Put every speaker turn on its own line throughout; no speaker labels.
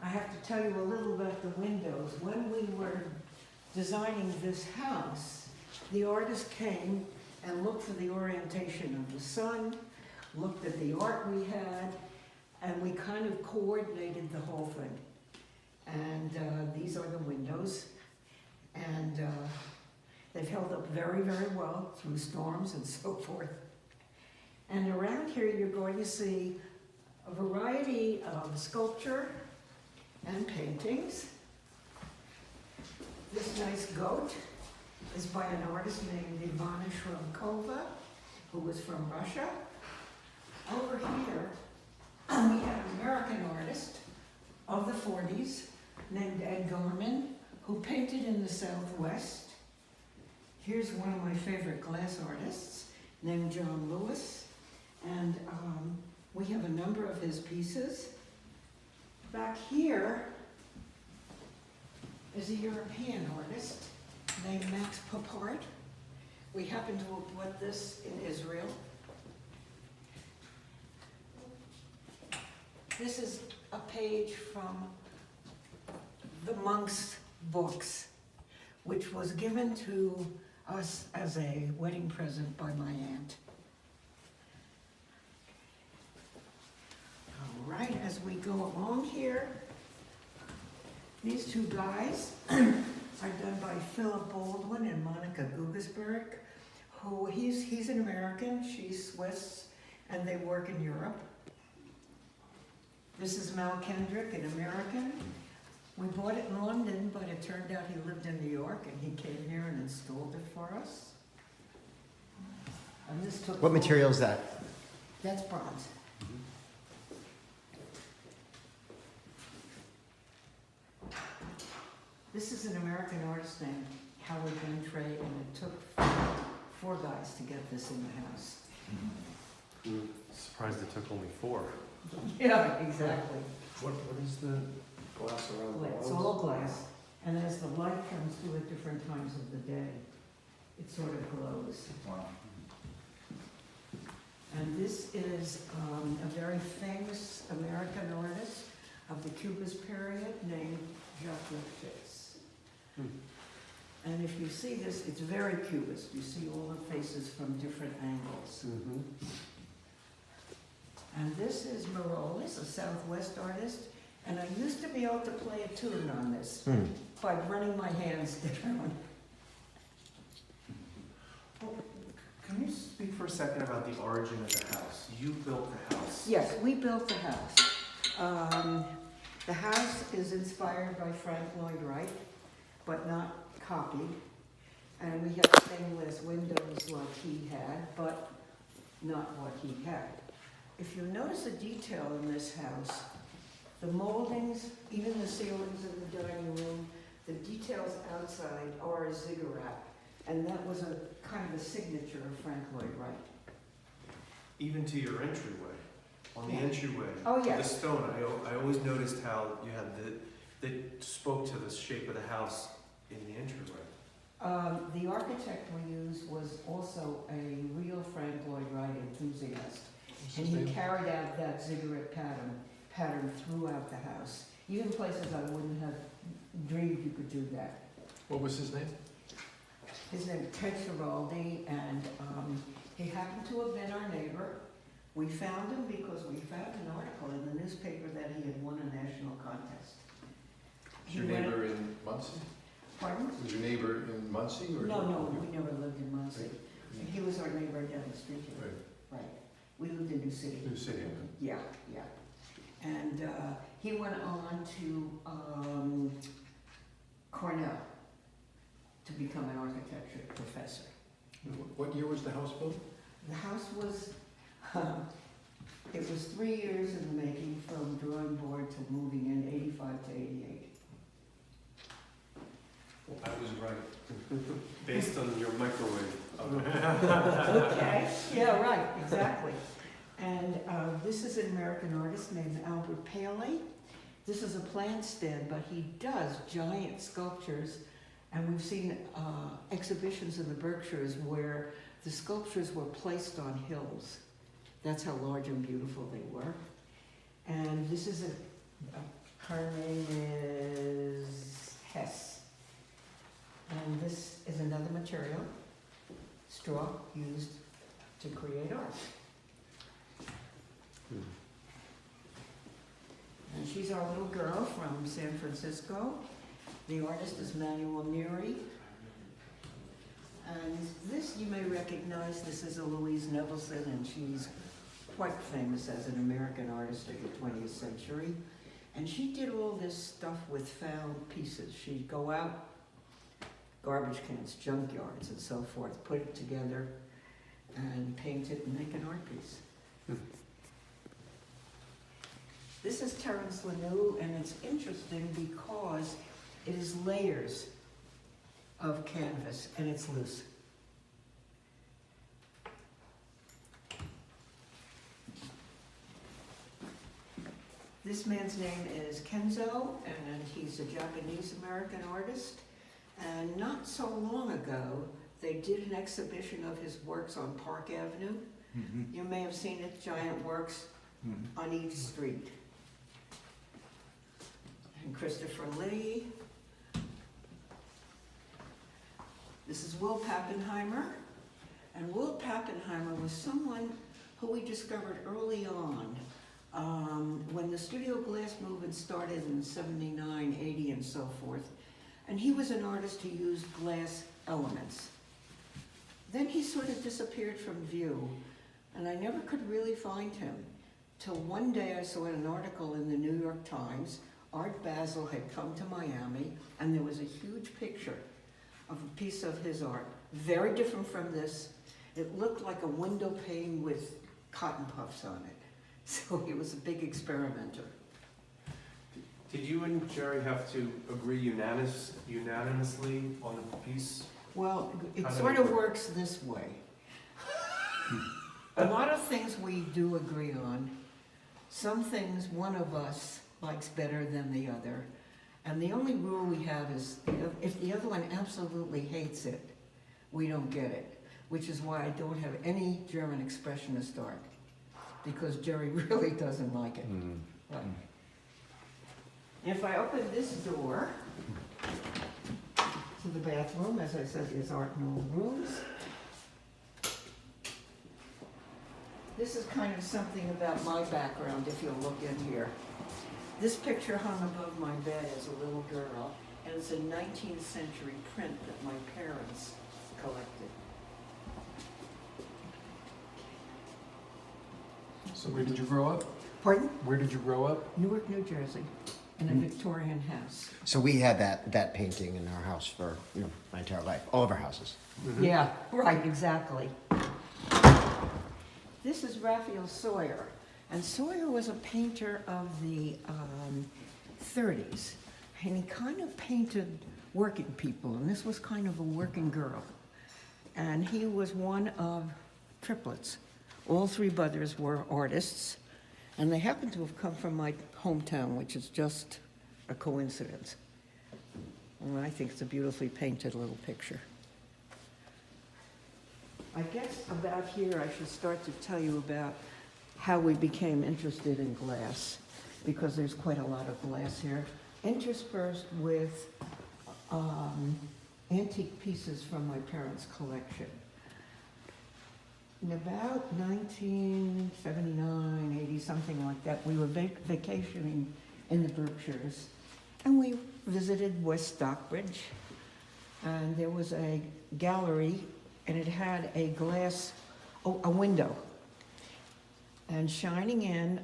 I have to tell you a little about the windows. When we were designing this house, the artist came and looked for the orientation of the sun, looked at the art we had, and we kind of coordinated the whole thing. And these are the windows, and they've held up very, very well through storms and so forth. And around here you're going to see a variety of sculpture and paintings. This nice goat is by an artist named Ivana Shramkova, who was from Russia. Over here, we have an American artist of the 40s named Ed Garman, who painted in the Southwest. Here's one of my favorite glass artists named John Lewis, and we have a number of his pieces. Back here is a European artist named Max Papart. We happen to have bought this in Israel. This is a page from the monk's books, which was given to us as a wedding present by my aunt. All right, as we go along here, these two guys are done by Philip Baldwin and Monica Guggesberg, who he's an American, she's Swiss, and they work in Europe. This is Mal Kendrick, an American. We bought it in London, but it turned out he lived in New York, and he came here and installed it for us. And this took...
What material is that?
That's bronze. This is an American artist named Howard Gentry, and it took 4 guys to get this in the house.
I'm surprised it took only 4.
Yeah, exactly.
What is the glass around the walls?
It's all glass, and as the light comes through at different times of the day, it sort of glows.
Wow.
And this is a very famous American artist of the Cubist period named Jacques Lefschetz. And if you see this, it's very Cubist. You see all the faces from different angles. And this is Marolis, a Southwest artist, and I used to be able to play a tune on this by running my hands down.
Well, can you speak for a second about the origin of the house? You built the house.
Yes, we built the house. The house is inspired by Frank Lloyd Wright, but not copied. And we have stained glass windows like he had, but not what he had. If you notice a detail in this house, the moldings, even the ceilings in the dining room, the details outside are a ziggurat. And that was a kind of a signature of Frank Lloyd Wright.
Even to your entryway. On the
Yeah.
entryway.
Oh, yes.
The stone, I always noticed how you had that spoke to the shape of the house in the entryway.
The architect we used was also a real Frank Lloyd Wright enthusiast. And he carried out that ziggurat pattern throughout the house. Even places I wouldn't have dreamed you could do that.
What was his name?
His name is Ted Schiraldi, and he happened to have been our neighbor. We found him because we found an article in the newspaper that he had won a national contest.
Was your neighbor in Muncie?
Pardon?
Was your neighbor in Muncie? Or
No, we never lived in Muncie. He was our neighbor down the street here.
Right.
Right. We lived in New City.
New City.
Yeah. And he went on to Cornell to become an architecture professor.
What year was the house built?
The house was, it was 3 years in the making, from drawing board to moving in, 85 to 88.
I was right.
Based on your microwave.
Okay, yeah, right, exactly. And this is an American artist named Albert Paley. This is a plant stand, but he does giant sculptures. And we've seen exhibitions in the Berkshires where the sculptures were placed on hills. That's how large and beautiful they were. And this is Her name is Hess. And this is another material, straw used to create art. And she's our little girl from San Francisco. The artist is Manuel Neri. And this you may recognize, this is a Louise Nevelson, and she's quite famous as an American artist of the 20th century. And she did all this stuff with found pieces. She'd go out, garbage cans, junkyards, and so forth, put it together and paint it and make an art piece. This is Terence Lanou, and it's interesting because it is layers of canvas, and it's loose. This man's name is Kenzo, and he's a Japanese-American artist. And not so long ago, they did an exhibition of his works on Park Avenue.
Mm-hmm.
You may have seen it, giant works on each street. And Christopher Lee. This is Will Pappenheimer. And Will Pappenheimer was someone who we discovered early on. When the studio glass movement started in 79, 80, and so forth. And he was an artist who used glass elements. Then he sort of disappeared from view, and I never could really find him. Till one day I saw an article in the New York Times. Art Basel had come to Miami, and there was a huge picture of a piece of his art. Very different from this. It looked like a window pane with cotton puffs on it. So he was a big experimenter.
Did you and Jerry have to agree unanimously on the piece?
Well, it
How did
sort
it
of
work?
works this way. A lot of things we do agree on. Some things one of us likes better than the other. And the only rule we have is if the other one absolutely hates it, we don't get it. Which is why I don't have any German expressionist art, because Jerry really doesn't like it. But if I open this door to the bathroom, as I said, is art in all rooms. This is kind of something about my background, if you'll look in here. This picture hung above my bed as a little girl, and it's a 19th century print that my parents collected.
So where did you grow up?
Pardon?
Where did you grow up?
Newark, New Jersey, in a Victorian house.
So we had that painting in our house for, my entire life, all of our houses.
Yeah, right, exactly. This is Raphael Sawyer, and Sawyer was a painter of the 30s, and he kind of painted working people, and this was kind of a working girl. And he was one of triplets. All three brothers were artists, and they happened to have come from my hometown, which is just a coincidence. And I think it's a beautifully painted little picture. I guess about here I should start to tell you about how we became interested in glass, because there's quite a lot of glass here, interspersed with antique pieces from my parents' collection. In about 1979, 80, something like that, we were vacationing in the Berkshires, and we visited West Stockbridge, and there was a gallery, and it had a glass, a window, and was shining in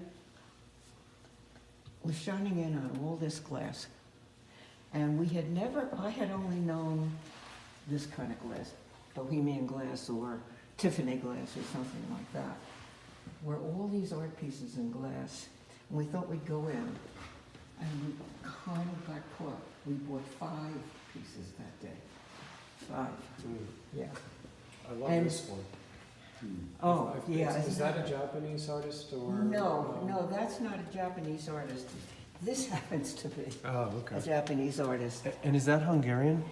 on all this glass. And I had only known this kind of glass, Bohemian glass or Tiffany glass or something like that, where all these art pieces in glass. And we thought we'd go in, and we kind of got caught. We bought 5 pieces that day. 5, yeah.
I love
And-
this one.
Oh, yeah.
Is that a Japanese artist or?
No, that's not a Japanese artist. This happens to be
Oh,
a
okay.
Japanese artist.
And is that Hungarian?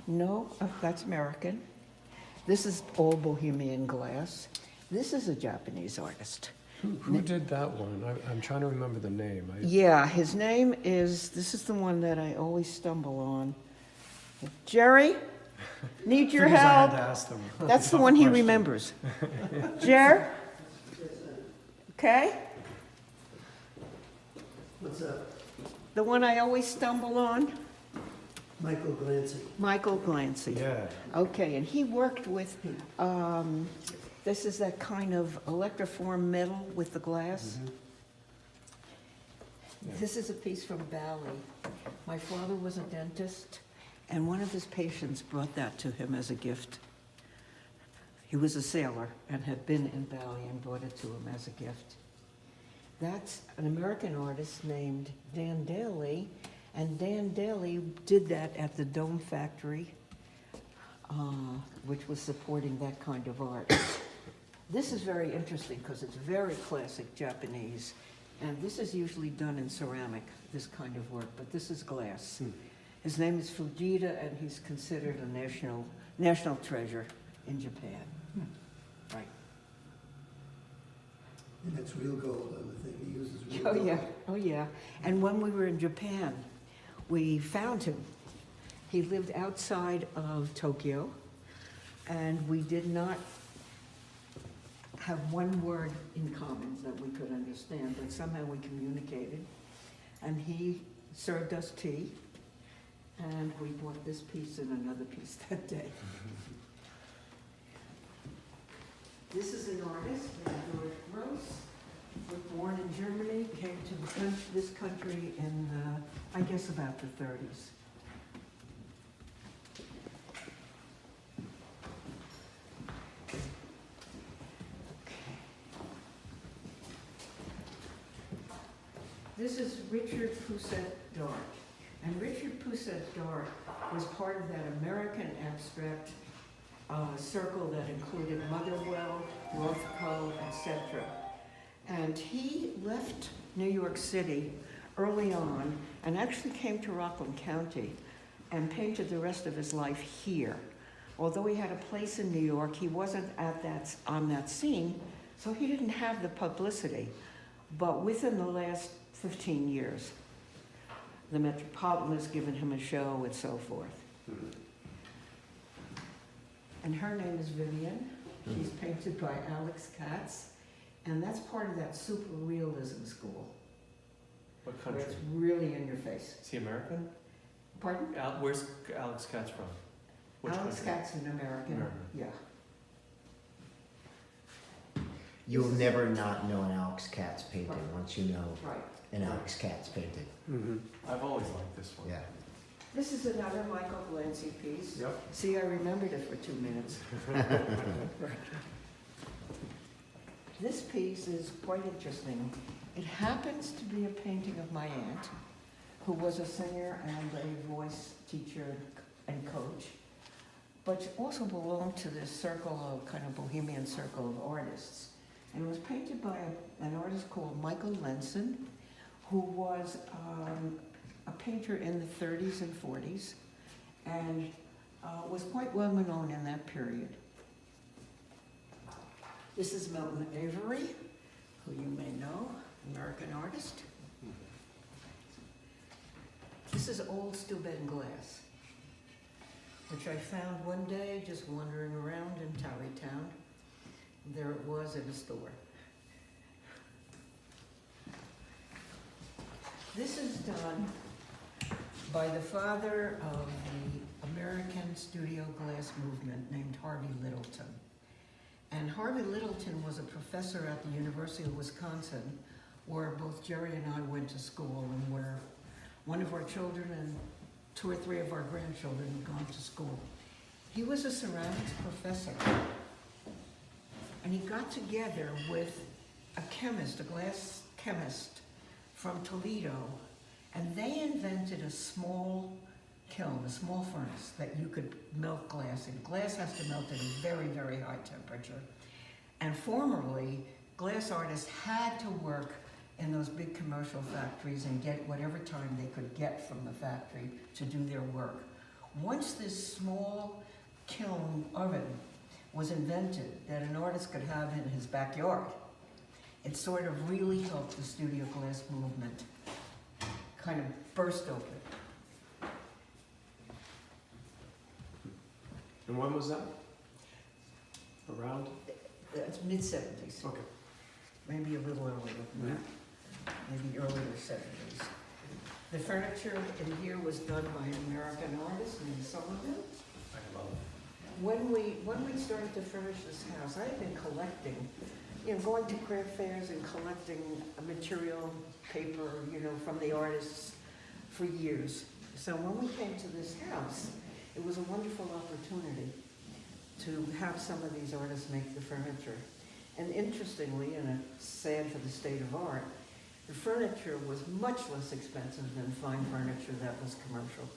No, that's American. This is all Bohemian glass. This is a Japanese artist.
Who did that one? I'm trying to remember the name.
Yeah, his name is, this is the one that I always stumble on. Jerry, need your
Figures I had
help?
to ask them.
That's the
Tough
one he
question.
remembers. Jer? Okay?
What's up?
The one I always stumble on?
Michael Glancy.
Michael Glancy.
Yeah.
Okay, and he worked with, this is that kind of electroform metal with the glass.
Mhm. Yeah.
This is a piece from Bali. My father was a dentist, and one of his patients brought that to him as a gift. He was a sailor and had been in Bali and brought it to him as a gift. That's an American artist named Dan Daly, and Dan Daly did that at the Dome Factory, which was supporting that kind of art. This is very interesting because it's very classic Japanese, and this is usually done in ceramic, this kind of work, but this is glass. His name is Fujita, and he's considered a national treasure in Japan. Right.
And it's real gold, I would think. He uses real
Oh,
gold.
yeah, oh, yeah. And when we were in Japan, we found him. He lived outside of Tokyo, and we did not have one word in common that we could understand, but somehow we communicated. And he served us tea, and we bought this piece and another piece that day. This is an artist named George Gross, was born in Germany, came to this country in, I guess, about the 30s. This is Richard Pousset Dor. And Richard Pousset Dor was part of that American abstract circle that included Motherwell, Rothko, etc. And he left New York City early on and actually came to Rockland County and painted the rest of his life here. Although he had a place in New York, he wasn't on that scene, so he didn't have the publicity. But within the last 15 years, the Metropolitan has given him a show and so forth. And her name is Vivian. She's painted by Alex Katz, and that's part of that super realism school.
What
Where
country?
it's really in your face.
Is he American?
Pardon?
Where's Alex Katz from? Which
Alex
country?
Katz, an American.
American.
Yeah.
You'll never not know an Alex Katz painting
Right.
once you know
Right.
an Alex Katz painting.
Mhm.
I've always liked this one.
Yeah.
This is another Michael Glancy piece.
Yep.
See, I remembered it for 2 minutes. This piece is quite interesting. It happens to be a painting of my aunt, who was a singer and a voice teacher and coach, but she also belonged to this circle of, kind of bohemian circle of artists. And it was painted by an artist called Michael Lenson, who was a painter in the 30s and 40s, and was quite well known in that period. This is Milton Avery, who you may know, American artist. This is old Steuben glass, which I found one day just wandering around in Tarrytown. There it was in a store. This is done by the father of the American studio glass movement named Harvey Littleton. And Harvey Littleton was a professor at the University of Wisconsin, where both Jerry and I went to school, and where one of our children and 2 or 3 of our grandchildren had gone to school. He was a ceramics professor, and he got together with a chemist, a glass chemist from Toledo, and they invented a small kiln, a small furnace that you could melt glass in. Glass has to melt at a very, very high temperature. And formerly, glass artists had to work in those big commercial factories and get whatever time they could get from the factory to do their work. Once this small kiln oven was invented that an artist could have in his backyard, It sort of really helped the studio glass movement kind of burst open.
And when was that? Around?
It's mid-70s,
Okay.
maybe a little earlier than that, maybe earlier 70s. The furniture in here was done by an American artist named Sullivan.
I love
When we started to furnish this house, I had been collecting, going to craft fairs and collecting material, paper, from the artists for years. So when we came to this house, it was a wonderful opportunity to have some of these artists make the furniture. And interestingly, and it's sad for the state of art, the furniture was much less expensive than fine furniture that was commercial.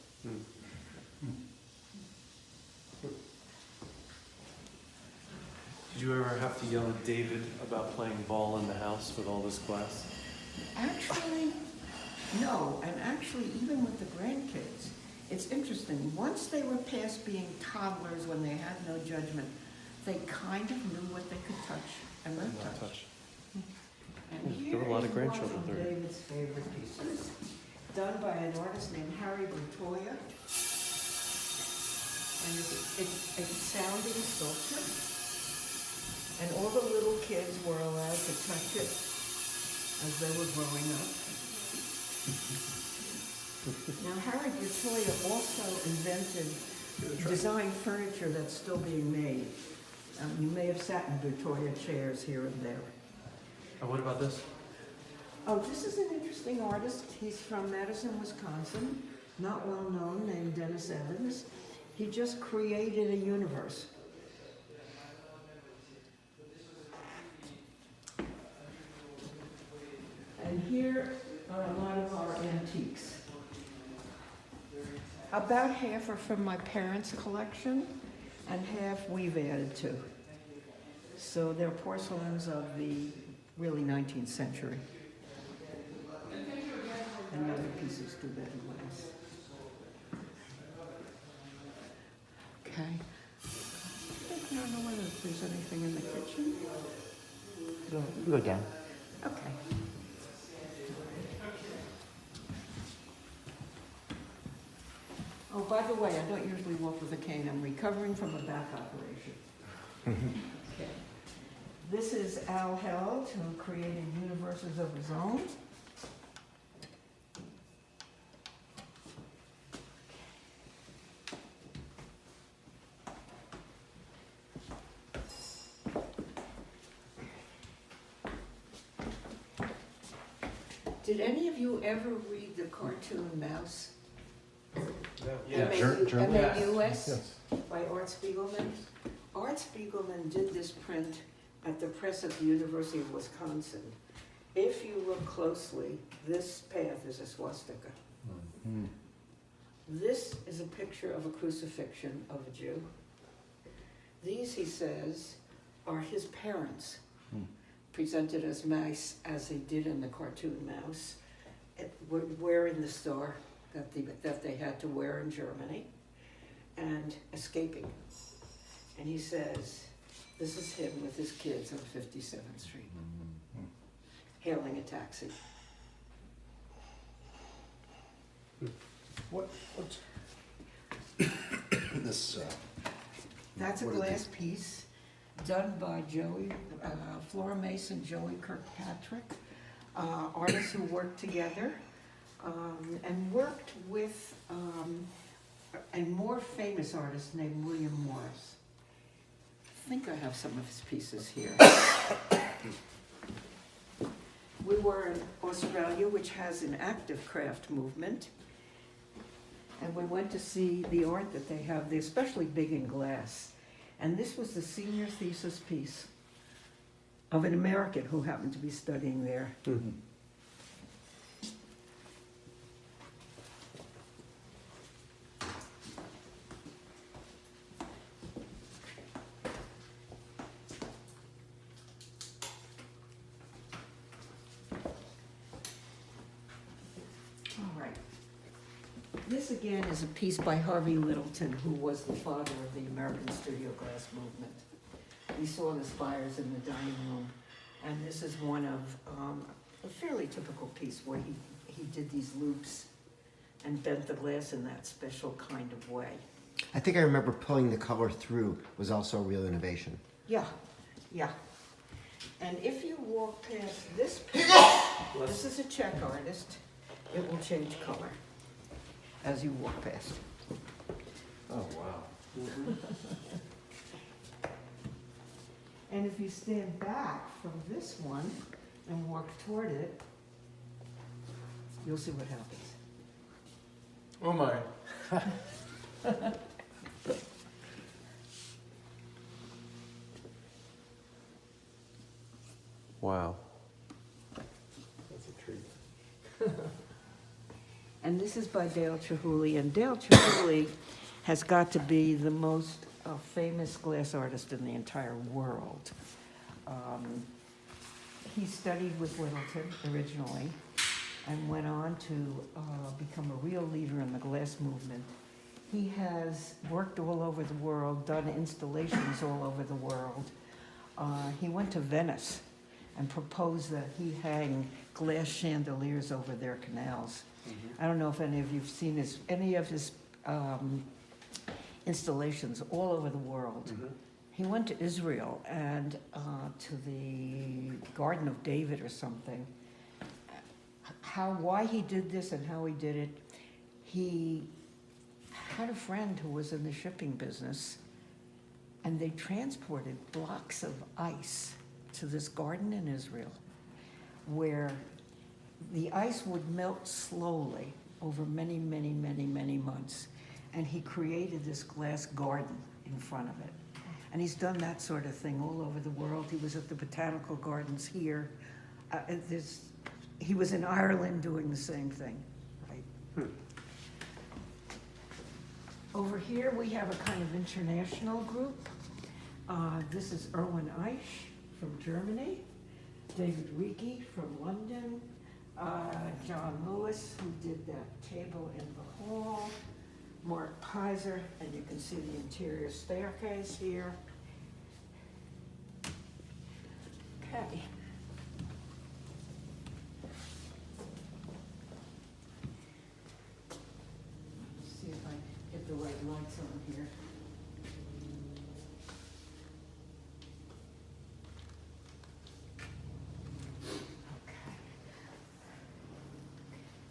Did you ever have to yell at David about playing ball in the house with all this glass?
Actually, no, and actually even with the grandkids, it's interesting. Once they were past being toddlers when they had no judgment, they kind of knew what they could touch and not touch. And
There
here
were a lot of
is one
grandchildren
of
there.
David's favorite pieces, done by an artist named Harvey Littleton. And it's a sounding sculpture. And all the little kids were allowed to touch it as they were growing up. Now, Harry Bertoya also invented designed furniture that's still being made. You may have sat in Bertoya chairs here and there.
And what about this?
Oh, this is an interesting artist. He's from Madison, Wisconsin, not well known, named Dennis Evans. He just created a universe. And here are a lot of our antiques. About half are from my parents' collection, and half we've added to. So they're porcelains of the really 19th century. And other pieces do that in glass. Okay. I don't know whether there's anything in the kitchen.
Go down.
Okay. Oh, by the way, I don't usually walk with a cane. I'm recovering from a back operation. Okay. This is Al Held, who created universes of his own. Did any of you ever read the cartoon Mouse? M-A-U-S by Art Spiegelman? Art Spiegelman did this print at the press at the University of Wisconsin. If you look closely, this path is a swastika. This is a picture of a crucifixion of a Jew. These, he says, are his parents, presented as mice, as they did in the cartoon Mouse, wearing the star that they had to wear in Germany, and escaping. And he says, this is him with his kids on 57th Street, hailing a taxi.
What's this?
That's a
what are
glass piece done by floor mason Joey Kirkpatrick, artists who worked together and worked with a more famous artist named William Morris. I think I have some of his pieces here. We were in Australia, which has an active craft movement, and we went to see the art that they have. They're especially big in glass. And this was the senior thesis piece of an American who happened to be studying there. All right. This again is a piece by Harvey Littleton, who was the father of the American studio glass movement. We saw the spires in the dining room. And this is one of a fairly typical piece where he did these loops and bent the glass in that special kind of way.
I think I remember pulling the color through was also a real innovation.
Yeah, yeah. And if you walk past this piece, this is a Czech artist, it will change color as you walk past.
Oh, wow.
And if you stand back from this one and walk toward it, you'll see what happens.
Oh, my. Wow.
That's a treat.
And this is by Dale Chihuly, and Dale Chihuly has got to be the most famous glass artist in the entire world. He studied with Littleton originally and went on to become a real leader in the glass movement. He has worked all over the world, done installations all over the world. He went to Venice and proposed that he hang glass chandeliers over their canals. I don't know if any of you've seen any of his installations all over the world. He went to Israel and to the Garden of David or something. Why he did this and how he did it, he had a friend who was in the shipping business, and they transported blocks of ice to this garden in Israel, where the ice would melt slowly over many, many, many, many months. And he created this glass garden in front of it. And he's done that sort of thing all over the world. He was at the botanical gardens here. He was in Ireland doing the same thing, right? Over here, we have a kind of international group. This is Erwin Eich from Germany, David Ricci from London, John Lewis, who did that table in the hall, Mark Pizer, and you can see the interior staircase here. Okay. Let's see if I get the right lights on here.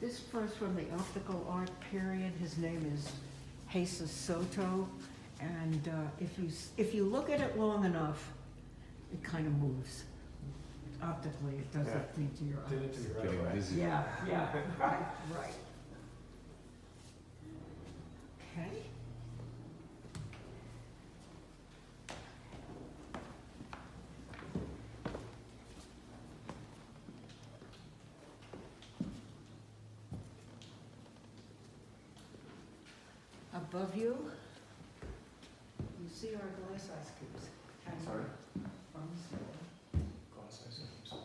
This first from the optical art period. His name is Jesus Soto, and if you look at it long enough, it kind of moves. Optically, it does that thing to your
Did it
eyes.
to me right
Getting
away.
dizzy.
Yeah, right. Okay. Above you, you see our glass ice cubes. hanging
Sorry?
From the ceiling.
Glass ice cubes.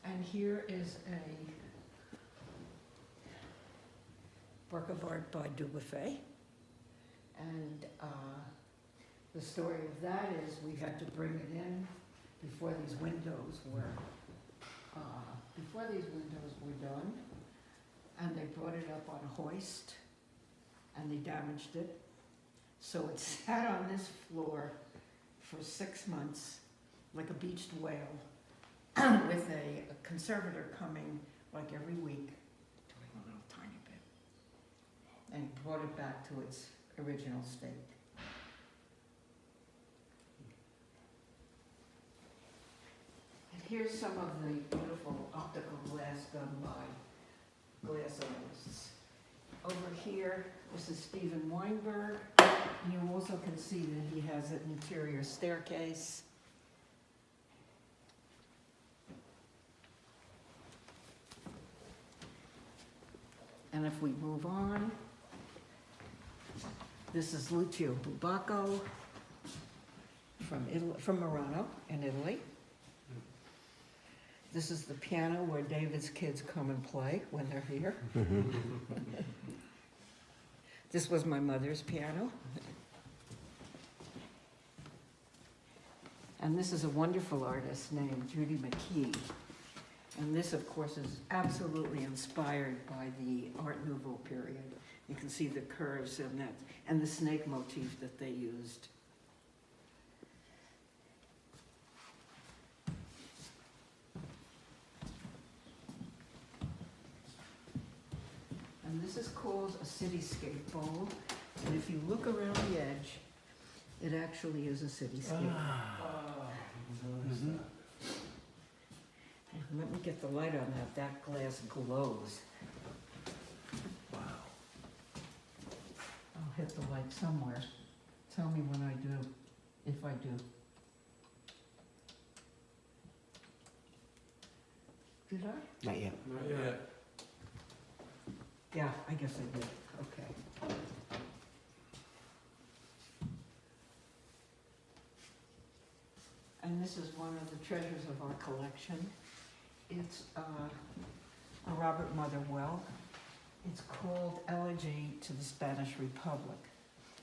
And here is a work of art by Dubuffet. And the story of that is we had to bring it in before these windows were done. And they brought it up on a hoist and they damaged it. So it sat on this floor for 6 months like a beached whale, with a conservator coming like every week, doing a little tiny bit, and brought it back to its original state. And here's some of the beautiful optical glass done by glass artists. Over here, this is Stephen Weinberg, and you also can see that he has an interior staircase. And if we move on, this is Lucio Bubacco from Murano in Italy. This is the piano where David's kids come and play when they're here. This was my mother's piano. And this is a wonderful artist named Judy McKee. And this, of course, is absolutely inspired by the Art Nouveau period. You can see the curves in that, and the snake motif that they used. And this is called a cityscape bowl. And if you look around the edge, it actually is a cityscape. Let me get the light on that. That glass glows.
Wow.
I'll hit the light somewhere. Tell me when I do, if I do. Did I?
Not yet.
Not yet.
Yeah, I guess I did. Okay. And this is one of the treasures of our collection. It's a Robert Motherwell. It's called Elegy to the Spanish Republic.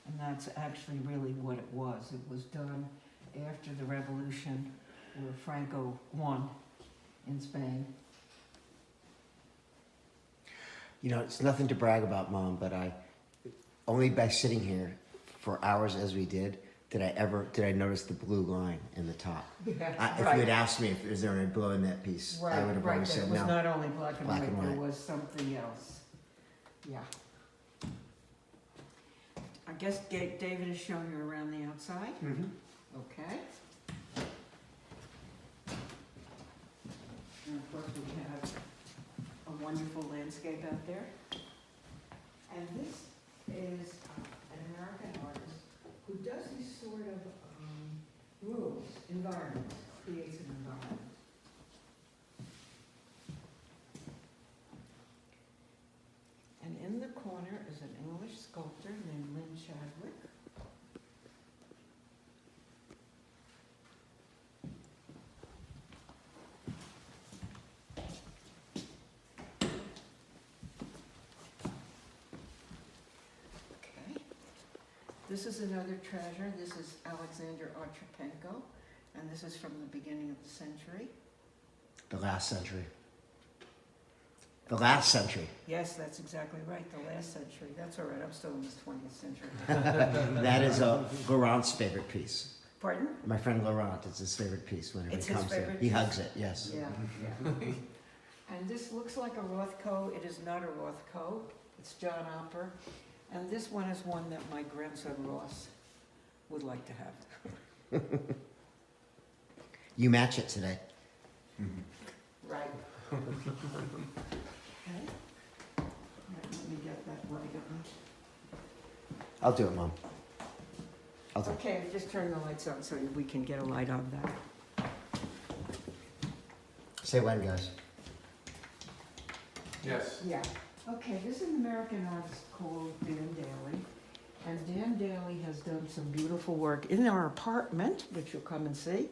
And that's actually really what it was. It was done after the revolution where Franco won in Spain.
You know, it's nothing to brag about, Mom, but only by sitting here for hours as we did I notice the blue line in the top.
Yeah,
If you had asked me if is there any blue in that piece, I would have
right,
always said
it was
no.
not only black and
Black
white,
and
there
white.
was something else. Yeah. I guess David is showing you around the outside.
Mm-hmm.
Okay. And of course we have a wonderful landscape out there. And this is an American artist who does these sort of rooms, environments, creates an environment. And in the corner is an English sculptor named Lynn Chadwick. Okay. This is another treasure. This is Alexander Otropenko, and this is from the beginning of the century.
The last century. The last century.
Yes, that's exactly right, the last century. That's all right, I'm still in the 20th century.
That is Laurent's favorite piece.
Pardon?
My friend Laurent, it's his favorite piece whenever
It's
he
his
comes here.
favorite
He
piece?
hugs it, yes.
Yeah, yeah. And this looks like a Rothko. It is not a Rothko. It's John Opper. And this one is one that my grandson Ross would like to have.
You match it today.
Right. Okay. All right, let me get that light on.
I'll do it, Mom. I'll do it.
Okay, just turn the lights on so we can get a light on that.
Say when, guys.
Yes.
Yeah. Okay, this is an American artist called Dan Daly. And Dan Daly has done some beautiful work in our apartment, which you'll come and see.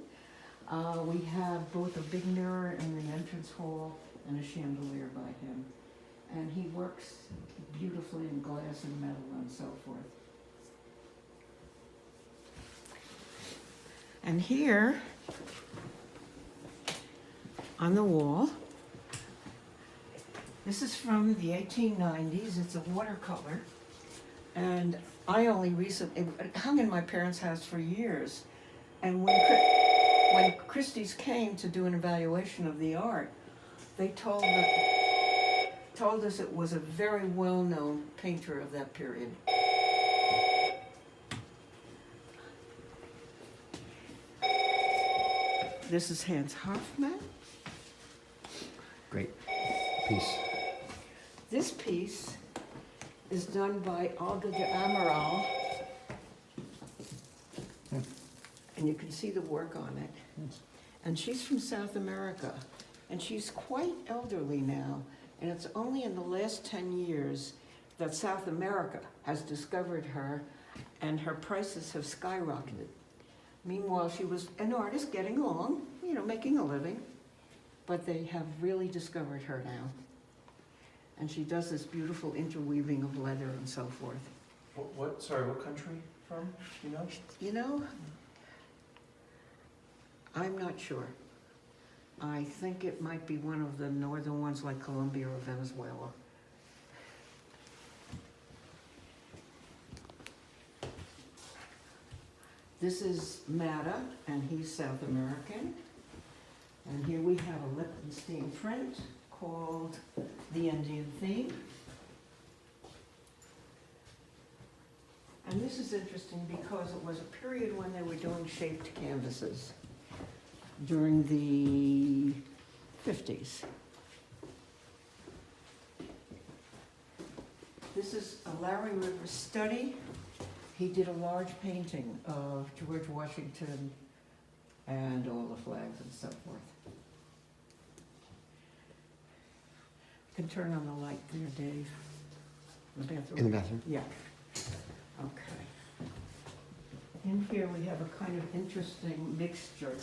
We have both a big mirror in the entrance hall and a chandelier by him. And he works beautifully in glass and metal and so forth. And here, on the wall, this is from the 1890s. It's a watercolor. And I only recently, it hung in my parents' house for years. And when Christie's came to do an evaluation of the art, they told us it was a very well-known painter of that period. This is Hans Hofmann.
Great piece.
This piece is done by Olga de Amaral. And you can see the work on it. And she's from South America. And she's quite elderly now. And it's only in the last 10 years that South America has discovered her, and her prices have skyrocketed. Meanwhile, she was an artist getting along, making a living. But they have really discovered her now. And she does this beautiful interweaving of leather and so forth.
What country from? You know?
I'm not sure. I think it might be one of the northern ones like Colombia or Venezuela. This is Mata, and he's South American. And here we have a Liechtenstein print called The Indian Theme. And this is interesting because it was a period when they were doing shaped canvases during the 50s. This is a Larry Rivers study. He did a large painting of George Washington and all the flags and so forth. You can turn on the light there, Dave. In the bathroom.
In the bathroom.
Yeah. Okay. In here we have a kind of interesting mixture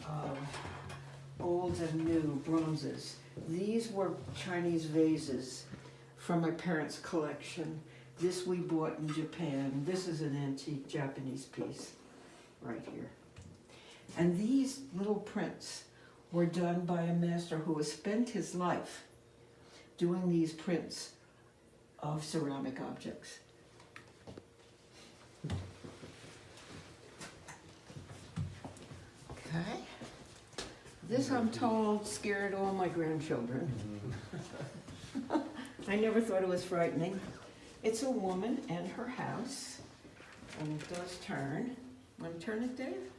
of old and new bronzes. These were Chinese vases from my parents' collection. This we bought in Japan. This is an antique Japanese piece right here. And these little prints were done by a master who has spent his life doing these prints of ceramic objects. Okay. This, I'm told, scared all my grandchildren. I never thought it was frightening. It's a woman and her house, and it does turn. Want to turn it, Dave?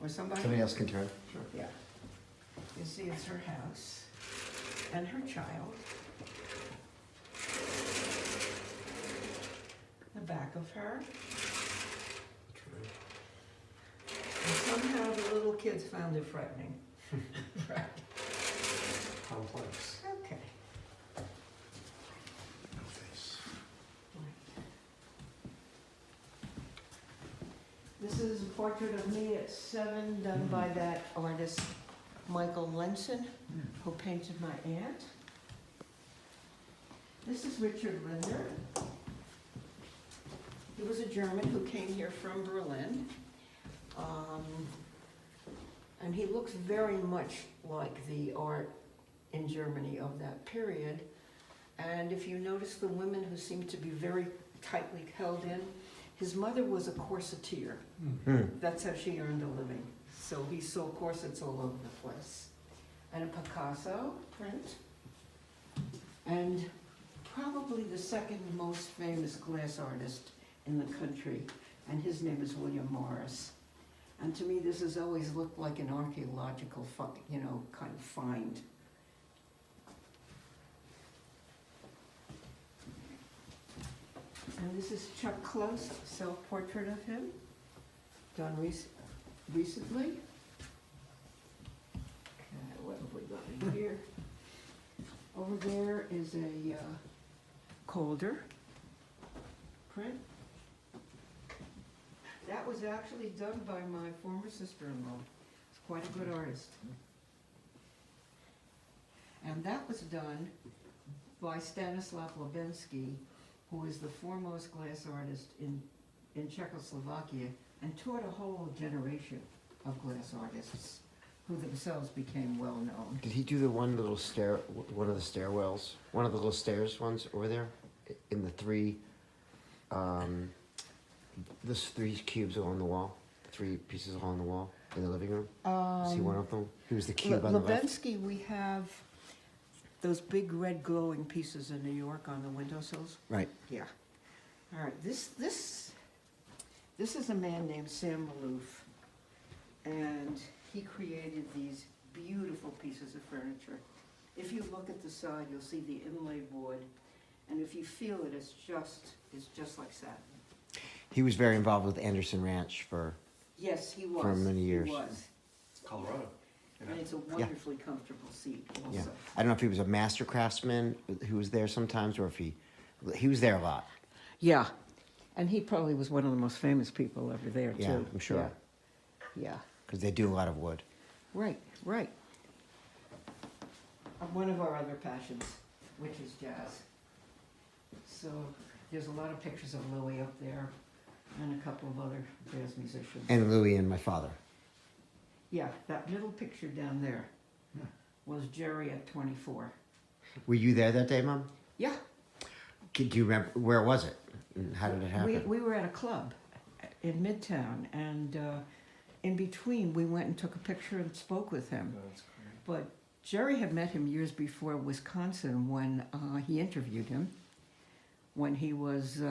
Or somebody?
Somebody else can turn.
Yeah. You see, it's her house and her child. The back of her. And somehow the little kids found it frightening. Right.
Complex.
Okay. This is a portrait of me at 7, done by that artist Michael Lenson, who painted my aunt. This is Richard Linder. He was a German who came here from Berlin. And he looks very much like the art in Germany of that period. And if you notice the women who seem to be very tightly held in, his mother was a corseteer. That's how she earned a living. So he saw corsets all over the place. And a Picasso print. And probably the second most famous glass artist in the country. And his name is William Morris. And to me, this has always looked like an archaeological, kind of find. And this is Chuck Close, self-portrait of him, done recently. Okay, what have we got in here? Over there is a Calder print. That was actually done by my former sister-in-law. She's quite a good artist. And that was done by Stanislav Lubensky, who is the foremost glass artist in Czechoslovakia, and taught a whole generation of glass artists who themselves became well known.
Did he do the one of the stairwells, one of the little stairs ones over there, in the three, those 3 cubes along the wall, 3 pieces along the wall in the living room? See one of them? He was the cube on the left.
Lubensky, we have those big red glowing pieces in New York on the windowsills.
Right.
Yeah. All right. This is a man named Sam Maloof, and he created these beautiful pieces of furniture. If you look at the side, you'll see the inlay board, and if you feel it, it's just like satin.
He was very involved with Anderson Ranch for
Yes, he was.
For many years.
He was.
It's Colorado.
And it's a wonderfully comfortable seat also.
Yeah. I don't know if he was a master craftsman who was there sometimes, or if he was there a lot.
Yeah. And he probably was one of the most famous people ever there, too.
Yeah, I'm sure.
Yeah.
Because they do a lot of wood.
Right, right. One of our other passions, which is jazz. So there's a lot of pictures of Louis up there and a couple of other jazz musicians.
And Louis and my father.
Yeah, that little picture down there was Jerry at 24.
Were you there that day, Mom?
Yeah.
Do you remember, where was it? And how did it happen?
We were at a club in Midtown, and in between, we went and took a picture and spoke with him.
That's great.
But Jerry had met him years before in Wisconsin when he interviewed him. When he was,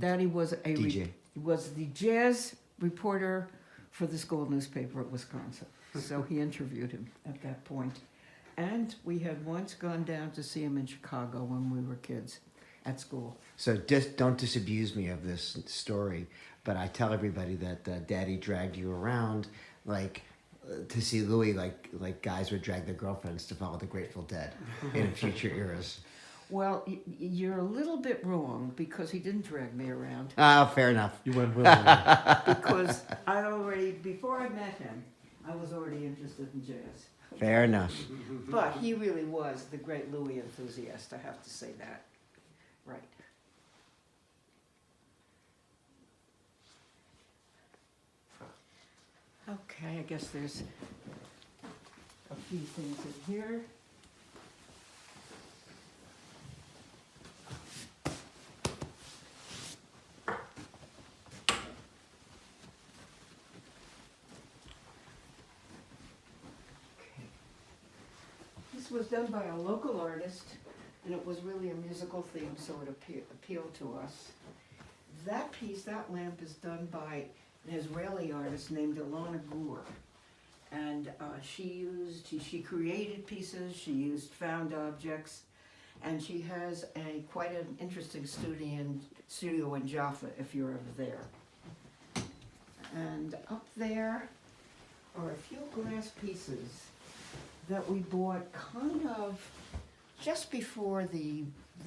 Daddy was
DJ.
he was the jazz reporter for the school newspaper at Wisconsin. So he interviewed him at that point. And we had once gone down to see him in Chicago when we were kids at school.
So just don't disabuse me of this story, but I tell everybody that Daddy dragged you around, like to see Louis, like guys would drag their girlfriends to follow the Grateful Dead in future eras.
Well, you're a little bit wrong because he didn't drag me around.
Oh, fair enough.
You went willingly.
Because before I met him, I was already interested in jazz.
Fair enough.
But he really was the great Louis enthusiast, I have to say that. Right. Okay, I guess there's a few things in here. This was done by a local artist, and it was really a musical theme, so it appealed to us. That piece, that lamp, is done by an Israeli artist named Ilona Gur. And she created pieces, she used found objects, and she has quite an interesting studio in Jaffa, if you're ever there. And up there are a few glass pieces that we bought kind of just before the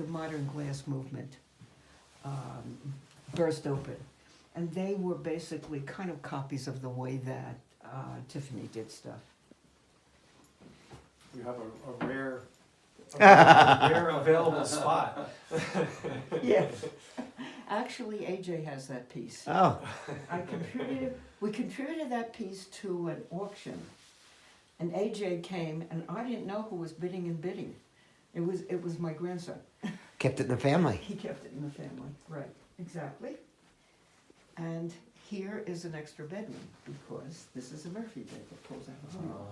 modern glass movement burst open. And they were basically kind of copies of the way that Tiffany did stuff.
You have a rare available spot.
Yeah. Actually, AJ has that piece.
Oh,
We contributed that piece to an auction. And AJ came, and I didn't know who was bidding and bidding. It was my grandson.
kept it in the family.
He kept it in the family, right, exactly. And here is an extra bedroom, because this is a Murphy bed that pulls out a window.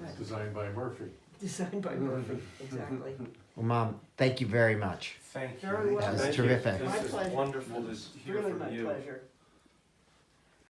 Right.
Designed by Murphy.
Designed by Murphy, exactly.
Well, Mom, thank you very much.
Thank you.
Very well.
That was
Thank you.
terrific.
This
My
is
pleasure.
wonderful to hear
Really
from
my
you.
pleasure.